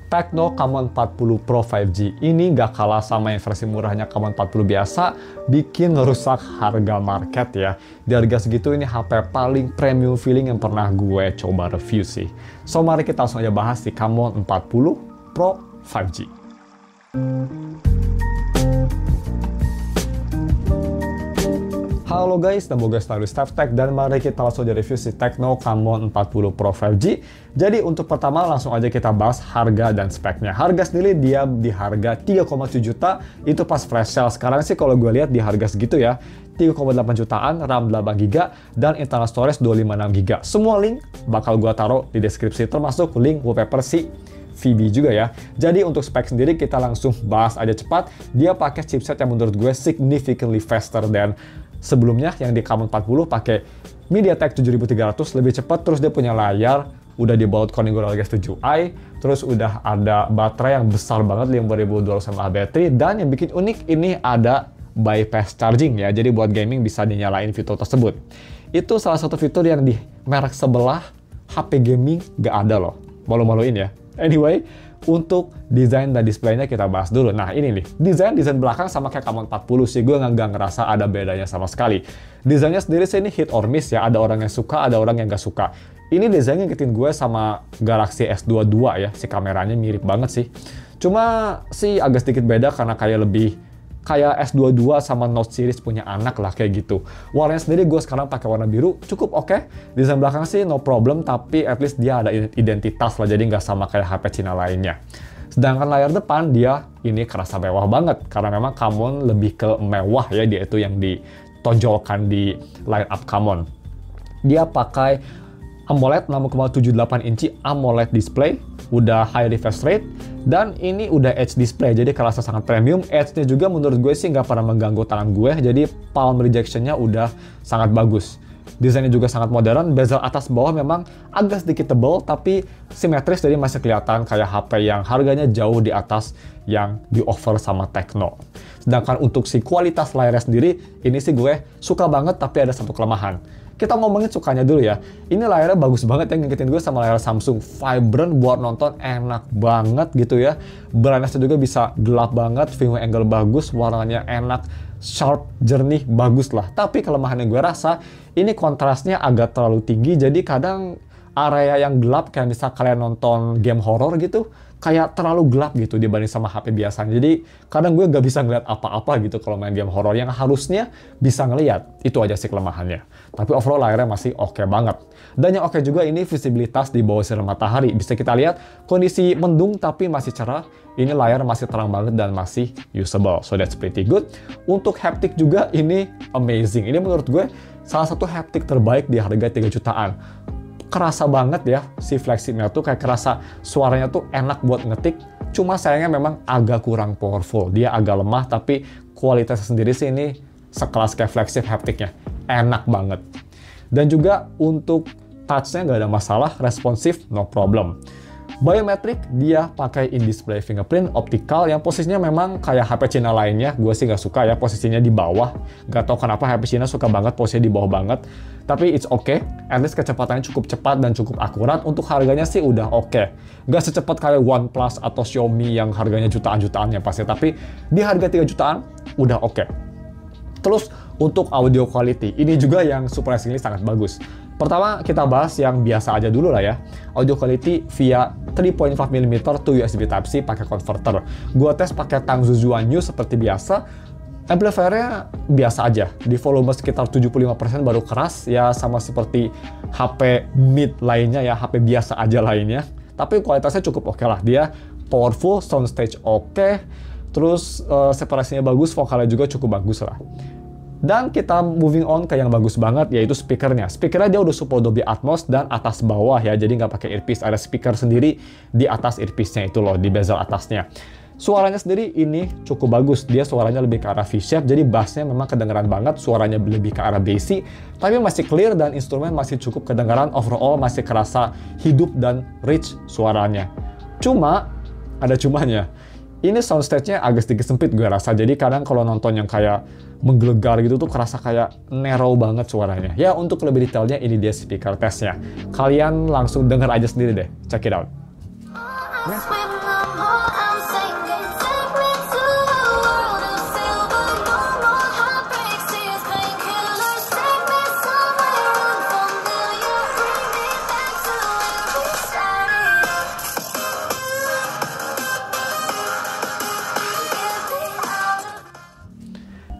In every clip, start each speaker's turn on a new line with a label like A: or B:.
A: Tecno Camon 40 Pro 5G ini nggak kalah sama yang versi murahnya Camon 40 biasa, bikin ngerusak harga market ya. Di harga segitu ini HP paling premium feeling yang pernah gue coba review sih. So mari kita langsung aja bahas di Camon 40 Pro 5G. Halo guys, nama gue Stanley StepTech dan mari kita langsung aja review si Tecno Camon 40 Pro 5G. Jadi untuk pertama langsung aja kita bahas harga dan speknya. Harga sendiri dia di harga 3,7 juta, itu pas flash sale. Sekarang sih kalau gue lihat di harga segitu ya, 3,8 jutaan, RAM 8GB, dan internal storage 256GB. Semua link bakal gue taruh di deskripsi, termasuk link wallpaper si VB juga ya. Jadi untuk spek sendiri kita langsung bahas aja cepat. Dia pakai chipset yang menurut gue significantly faster than sebelumnya yang di Camon 40 pakai MediaTek 7300, lebih cepat. Terus dia punya layar udah di baut Corning Gorilla Glass 7i, terus udah ada baterai yang besar banget 5200 mAh baterai, dan yang bikin unik ini ada bypass charging ya. Jadi buat gaming bisa dinyalain fitur tersebut. Itu salah satu fitur yang di merek sebelah HP gaming gak ada loh. Malu-maluin ya. Anyway, untuk desain dan displaynya kita bahas dulu. Nah ini nih, desain belakang sama kayak Camon 40 sih, gue nggak ngerasa ada bedanya sama sekali. Desainnya sendiri sih ini hit or miss ya, ada orang yang suka, ada orang yang nggak suka. Ini desainnya ngingetin gue sama Galaxy S22 ya, si kameranya mirip banget sih. Cuma sih agak sedikit beda karena kayak lebih kayak S22 sama Note series punya anak lah kayak gitu. Warnanya sendiri gue sekarang pakai warna biru, cukup oke. Desain belakang sih no problem, tapi at least dia ada identitas lah, jadi nggak sama kayak HP Cina lainnya. Sedangkan layar depan dia ini kerasa mewah banget, karena memang Camon lebih ke mewah ya, dia itu yang ditonjolkan di line up Camon. Dia pakai AMOLED 6,78 inci AMOLED display, udah high refresh rate, dan ini udah edge display, jadi kerasa sangat premium. Edge-nya juga menurut gue sih nggak pernah mengganggu tangan gue, jadi palm rejection-nya udah sangat bagus. Desainnya juga sangat modern, bezel atas bawah memang agak sedikit tebal, tapi simetris, jadi masih kelihatan kayak HP yang harganya jauh di atas yang di-offer sama Tecno. Sedangkan untuk si kualitas layarnya sendiri, ini sih gue suka banget, tapi ada satu kelemahan. Kita ngomongin sukanya dulu ya. Ini layarnya bagus banget yang ngingetin gue sama layar Samsung. Vibrant buat nonton, enak banget gitu ya. Brightness-nya juga bisa gelap banget, viewing angle bagus, warnanya enak, sharp, jernih, bagus lah. Tapi kelemahan yang gue rasa, ini kontrasnya agak terlalu tinggi, jadi kadang area yang gelap kayak misal kalian nonton game horror gitu, kayak terlalu gelap gitu dibanding sama HP biasanya. Jadi kadang gue gak bisa ngeliat apa-apa gitu kalau main game horror yang harusnya bisa ngeliat. Itu aja sih kelemahannya. Tapi overall layarnya masih oke banget. Dan yang oke juga ini visibilitas di bawah sinar matahari. Bisa kita lihat kondisi mendung tapi masih cerah. Ini layar masih terang banget dan masih usable. So that's pretty good. Untuk haptic juga ini amazing. Ini menurut gue salah satu haptic terbaik di harga 3 jutaan. Kerasa banget ya si flagshipnya tuh, kayak kerasa suaranya tuh enak buat ngetik. Cuma sayangnya memang agak kurang powerful, dia agak lemah, tapi kualitasnya sendiri sih ini sekelas kayak flagship haptiknya, enak banget. Dan juga untuk touch-nya nggak ada masalah, responsif, no problem. Biometric dia pakai in-display fingerprint optikal yang posisinya memang kayak HP Cina lainnya. Gue sih nggak suka ya posisinya di bawah. Nggak tahu kenapa HP Cina suka banget posisinya di bawah banget. Tapi it's okay. At least kecepatannya cukup cepat dan cukup akurat. Untuk harganya sih udah oke. Nggak secepat kayak OnePlus atau Xiaomi yang harganya jutaan-jutaan ya pasti. Tapi di harga 3 jutaan udah oke. Terus untuk audio quality, ini juga yang surprisingly sangat bagus. Pertama kita bahas yang biasa aja dulu lah ya. Audio quality via 3.5mm to USB Type-C pakai converter. Gua tes pakai Tangzu Zuan New seperti biasa. Amplifiernya biasa aja. Di volume sekitar 75% baru keras ya, sama seperti HP mid lainnya ya, HP biasa aja lainnya. Tapi kualitasnya cukup oke lah. Dia powerful, soundstage oke. Terus separasinya bagus, vokalnya juga cukup bagus lah. Dan kita moving on ke yang bagus banget, yaitu speakernya. Speakernya dia udah support Dolby Atmos dan atas bawah ya, jadi nggak pakai earpiece. Ada speaker sendiri di atas earpiece-nya itu loh, di bezel atasnya. Suaranya sendiri ini cukup bagus, dia suaranya lebih ke arah V-shape, jadi bassnya memang kedengeran banget, suaranya lebih ke arah bassy, tapi masih clear dan instrumen masih cukup kedengeran, overall masih kerasa hidup dan rich suaranya. Cuma, ada cumanya. Ini soundstage-nya agak sedikit sempit gue rasa, jadi kadang kalau nonton yang kayak menggelegar gitu tuh kerasa kayak narrow banget suaranya. Ya untuk lebih detailnya ini dia speaker testnya. Kalian langsung denger aja sendiri deh, check it out.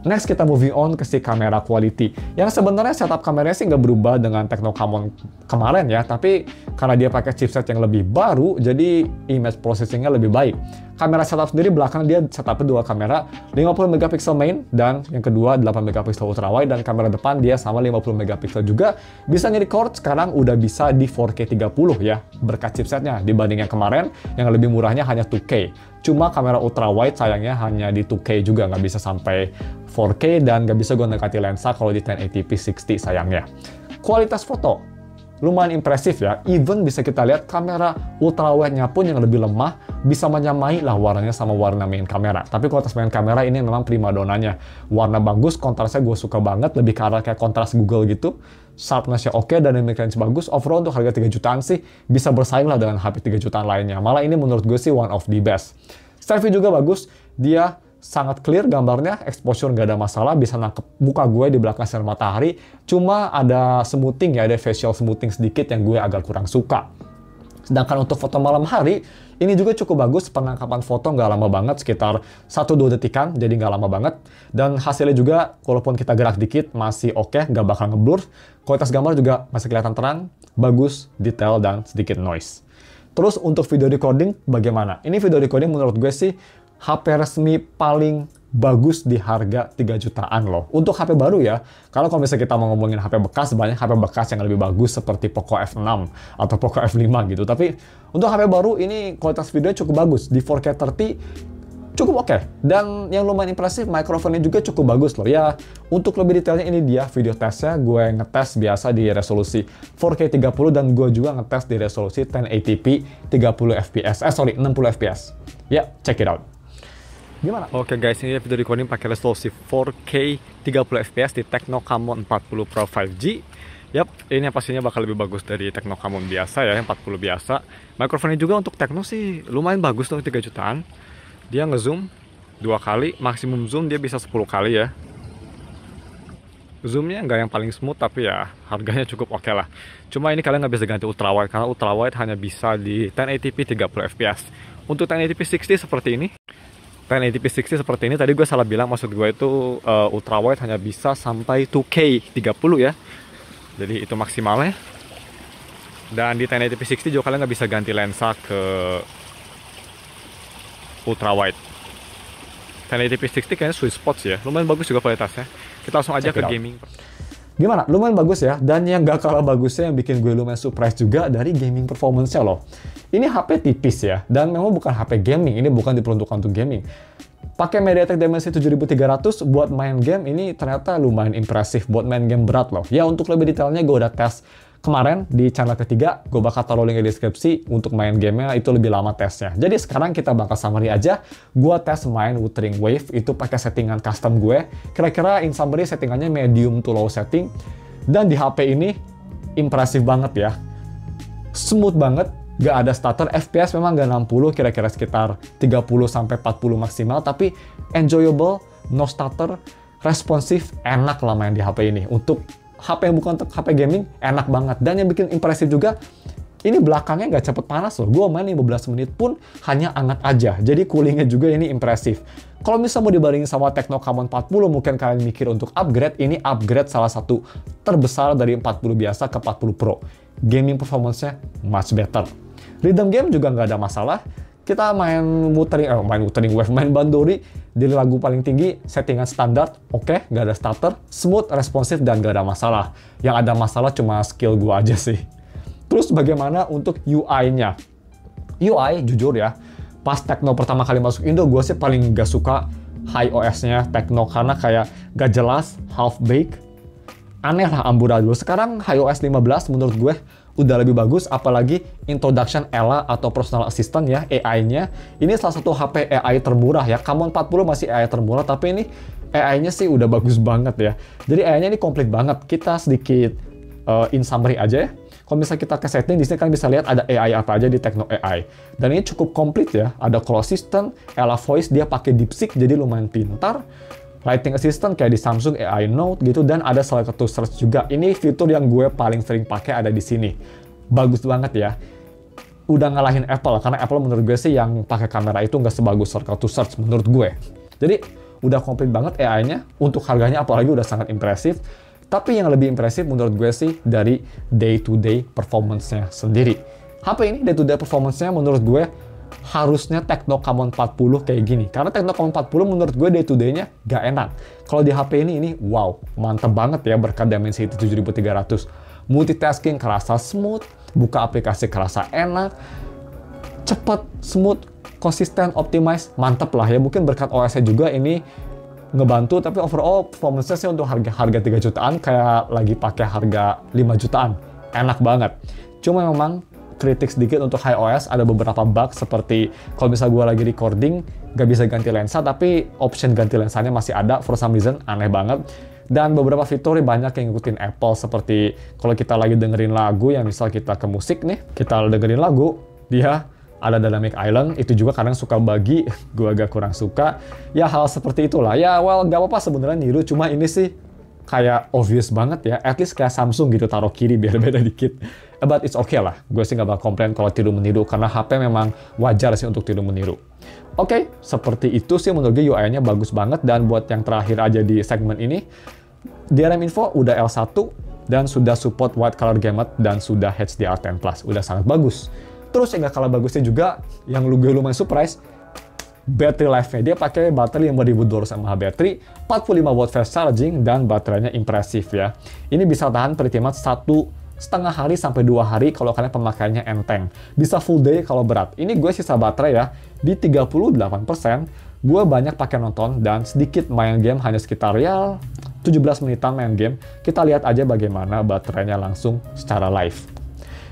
A: Next kita moving on ke si kamera quality. Yang sebenarnya setup kameranya sih nggak berubah dengan Tecno Camon kemarin ya, tapi karena dia pakai chipset yang lebih baru, jadi image processingnya lebih baik. Kamera setup sendiri belakang dia setupnya dua kamera, 50 megapiksel main dan yang kedua 8 megapiksel ultrawide, dan kamera depan dia sama 50 megapiksel juga. Bisa nge-record sekarang udah bisa di 4K 30 ya, berkat chipsetnya dibanding yang kemarin yang lebih murahnya hanya 2K. Cuma kamera ultrawide sayangnya hanya di 2K juga, nggak bisa sampai 4K dan nggak bisa gue dekati lensa kalau di 1080p 60 sayangnya. Kualitas foto lumayan impresif ya, even bisa kita lihat kamera ultrawide-nya pun yang lebih lemah bisa menyamai lah warnanya sama warna main kamera. Tapi kualitas main kamera ini memang primadonanya. Warna bagus, kontrasnya gue suka banget, lebih ke arah kayak kontras Google gitu. Sharpness-nya oke, dynamic range bagus. Overall untuk harga 3 jutaan sih bisa bersaing lah dengan HP 3 jutaan lainnya. Malah ini menurut gue sih one of the best. Selfie juga bagus, dia sangat clear gambarnya, exposure nggak ada masalah, bisa nangkep muka gue di belakang sinar matahari. Cuma ada smoothing ya, ada facial smoothing sedikit yang gue agak kurang suka. Sedangkan untuk foto malam hari, ini juga cukup bagus, penangkapan foto nggak lama banget, sekitar 1-2 detikan, jadi nggak lama banget. Dan hasilnya juga, walaupun kita gerak dikit, masih oke, nggak bakal ngeblur. Kualitas gambar juga masih kelihatan terang, bagus, detail, dan sedikit noise. Terus untuk video recording, bagaimana? Ini video recording menurut gue sih, HP resmi paling bagus di harga 3 jutaan loh. Untuk HP baru ya, kalau misalnya kita mau ngomongin HP bekas, banyak HP bekas yang lebih bagus seperti Poco F6 atau Poco F5 gitu. Tapi untuk HP baru ini kualitas videonya cukup bagus. Di 4K 30 cukup oke. Dan yang lumayan impresif, mikrofonnya juga cukup bagus loh. Ya, untuk lebih detailnya ini dia video tesnya. Gue ngetes biasa di resolusi 4K 30 dan gue juga ngetes di resolusi 1080p 60 fps. Ya, check it out. Gimana? Oke guys, ini video recording pakai resolusi 4K 30 fps di Tecno Camon 40 Pro 5G. Yap, ini pastinya bakal lebih bagus dari Tecno Camon biasa ya, yang 40 biasa. Mikrofonnya juga untuk Tecno sih lumayan bagus tuh, 3 jutaan. Dia ngezoom 2 kali, maksimum zoom dia bisa 10 kali ya. Zoomnya nggak yang paling smooth, tapi ya harganya cukup oke lah. Cuma ini kalian nggak bisa ganti ultrawide, karena ultrawide hanya bisa di 1080p 30 fps. Untuk 1080p 60 seperti ini, 1080p 60 seperti ini, tadi gue salah bilang, maksud gue itu ultrawide hanya bisa sampai 2K 30 ya. Jadi itu maksimalnya. Dan di 1080p 60 juga kalian nggak bisa ganti lensa ke ultrawide. 1080p 60 kayaknya sweet spot sih ya, lumayan bagus juga kualitasnya. Kita langsung aja ke gaming. Gimana? Lumayan bagus ya, dan yang gak kalah bagusnya yang bikin gue lumayan surprise juga dari gaming performance-nya loh. Ini HP tipis ya, dan memang bukan HP gaming, ini bukan diperuntukkan untuk gaming. Pakai MediaTek Dimensity 7300 buat main game ini ternyata lumayan impresif buat main game berat loh. Ya untuk lebih detailnya gue udah tes kemarin di channel ketiga, gue bakal taruh link di deskripsi. Untuk main gamenya itu lebih lama tesnya. Jadi sekarang kita bakal summary aja. Gue tes main Wuthering Wave itu pakai settingan custom gue. Kira-kira in summary settingannya medium to low setting. Dan di HP ini impresif banget ya. Smooth banget. Gak ada stutter, FPS memang gak 60, kira-kira sekitar 30-40 maksimal, tapi enjoyable, no stutter, responsif, enak lah main di HP ini. Untuk HP yang bukan untuk HP gaming, enak banget. Dan yang bikin impresif juga, ini belakangnya gak cepet panas loh. Gue main 15 menit pun hanya hangat aja, jadi coolingnya juga ini impresif. Kalau misalnya mau dibandingin sama Tecno Camon 40, mungkin kalian mikir untuk upgrade, ini upgrade salah satu terbesar dari 40 biasa ke 40 Pro. Gaming performance-nya much better. Rhythm game juga nggak ada masalah. Kita main Wuthering Wave, main Bandori di lagu paling tinggi, settingan standar, oke, nggak ada stutter, smooth, responsif, dan nggak ada masalah. Yang ada masalah cuma skill gua aja sih. Terus bagaimana untuk UI-nya? UI, jujur ya, pas Tecno pertama kali masuk Indo, gue sih paling nggak suka HiOS-nya Tecno, karena kayak nggak jelas, half-baked, aneh lah amburadul. Sekarang HiOS 15 menurut gue udah lebih bagus, apalagi introduction Ella atau personal assistant ya, AI-nya. Ini salah satu HP AI termurah ya. Camon 40 masih AI termurah, tapi ini AI-nya sih udah bagus banget ya. Jadi AI-nya ini komplit banget. Kita sedikit in summary aja ya. Kalau misalnya kita ke setting, di sini kan bisa lihat ada AI apa aja di Tecno AI. Dan ini cukup komplit ya. Ada call assistant, Ella Voice, dia pakai DeepSeek, jadi lumayan pintar. Writing assistant kayak di Samsung AI Note gitu, dan ada salah satu search juga. Ini fitur yang gue paling sering pakai ada di sini. Bagus banget ya. Udah ngalahin Apple, karena Apple menurut gue sih yang pakai kamera itu nggak sebagus Circle to Search menurut gue. Jadi udah komplit banget AI-nya, untuk harganya apalagi udah sangat impresif. Tapi yang lebih impresif menurut gue sih dari day-to-day performance-nya sendiri. HP ini day-to-day performance-nya menurut gue harusnya Tecno Camon 40 kayak gini. Karena Tecno Camon 40 menurut gue day-to-day-nya gak enak. Kalau di HP ini wow, mantep banget ya berkat Dimensity 7300. Multitasking kerasa smooth, buka aplikasi kerasa enak, cepet, smooth, konsisten, optimize, mantep lah ya. Mungkin berkat OS-nya juga ini ngebantu, tapi overall performance-nya sih untuk harga 3 jutaan kayak lagi pakai harga 5 jutaan. Enak banget. Cuma memang kritik sedikit untuk iOS, ada beberapa bug seperti kalau misalnya gue lagi recording gak bisa ganti lensa, tapi option ganti lensanya masih ada for some reason, aneh banget. Dan beberapa fitur banyak yang ngikutin Apple, seperti kalau kita lagi dengerin lagu, yang misal kita ke musik nih, kita dengerin lagu, dia ada Dynamic Island, itu juga kadang suka bagi, gue agak kurang suka. Ya hal seperti itulah. Ya well, gak apa-apa sebenarnya niru, cuma ini sih kayak obvious banget ya. At least kayak Samsung gitu, taruh kiri biar beda dikit. But it's okay lah. Gue sih gak bakal komplain kalau tiru-meniru, karena HP memang wajar sih untuk tiru-meniru. Oke, seperti itu sih menurut gue UI-nya bagus banget. Dan buat yang terakhir aja di segmen ini, DRM Info udah L1, dan sudah support Wide Color Gamut, dan sudah HDR10+. Udah sangat bagus. Terus yang gak kalah bagusnya juga, yang gue lumayan surprise, battery life-nya. Dia pakai baterai 5200 mAh baterai, 45 watt fast charging, dan baterainya impresif ya. Ini bisa tahan pretty much 1,5 hari sampai 2 hari kalau kalian pemakaiannya enteng. Bisa full day kalau berat. Ini gue sisa baterai ya, di 38%. Gue banyak pakai nonton dan sedikit main game, hanya sekitar ya 17 menitan main game. Kita lihat aja bagaimana baterainya langsung secara live.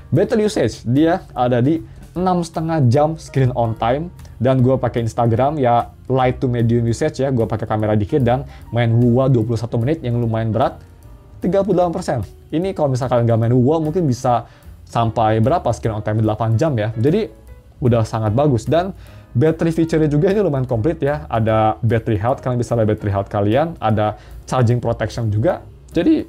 A: Battery usage, dia ada di 6,5 jam screen on time, dan gue pakai Instagram ya light to medium usage ya, gue pakai kamera dikit dan main WoW 21 menit yang lumayan berat, 38%. Ini kalau misalkan nggak main WoW mungkin bisa sampai berapa screen on time, 8 jam ya, jadi udah sangat bagus. Dan battery feature-nya juga ini lumayan komplit ya, ada battery health, kalian bisa lihat battery health kalian, ada charging protection juga, jadi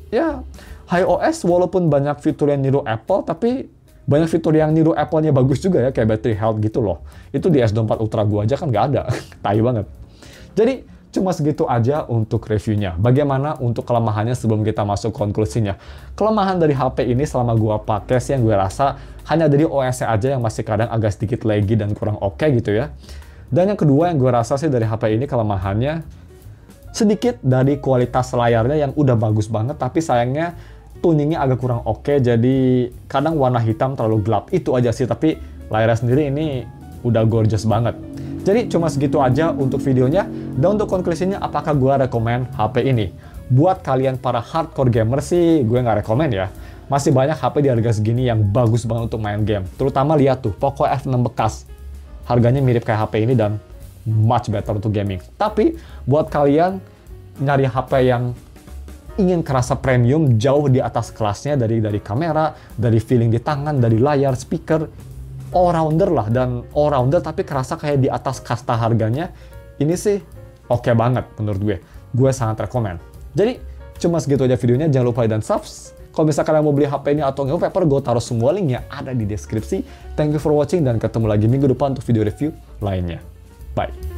A: ya iOS walaupun banyak fitur yang niru Apple, tapi banyak fitur yang niru Apple-nya bagus juga ya, kayak battery health gitu loh. Itu di S24 Ultra gua aja kan nggak ada, tai banget. Jadi cuma segitu aja untuk reviewnya. Bagaimana untuk kelemahannya sebelum kita masuk konklusinya? Kelemahan dari HP ini selama gua pakai sih yang gue rasa hanya dari OS-nya aja yang masih kadang agak sedikit laggy dan kurang oke gitu ya. Dan yang kedua yang gue rasa sih dari HP ini kelemahannya sedikit dari kualitas layarnya yang udah bagus banget, tapi sayangnya tuningnya agak kurang oke, jadi kadang warna hitam terlalu gelap. Itu aja sih, tapi layarnya sendiri ini udah gorgeous banget. Jadi cuma segitu aja untuk videonya. Dan untuk konklusinya, apakah gue rekomen HP ini? Buat kalian para hardcore gamer sih, gue nggak rekomen ya. Masih banyak HP di harga segini yang bagus banget untuk main game. Terutama lihat tuh, Poco F6 bekas. Harganya mirip kayak HP ini dan much better untuk gaming. Tapi buat kalian nyari HP yang ingin kerasa premium jauh di atas kelasnya dari kamera, dari feeling di tangan, dari layar, speaker, all-rounder lah, dan all-rounder tapi kerasa kayak di atas kasta harganya, ini sih oke banget menurut gue. Gue sangat rekomen. Jadi cuma segitu aja videonya, jangan lupa dan subs. Kalau misalkan kalian mau beli HP ini atau wallpaper, gue taruh semua linknya ada di deskripsi. Thank you for watching dan ketemu lagi minggu depan untuk video review lainnya. Bye.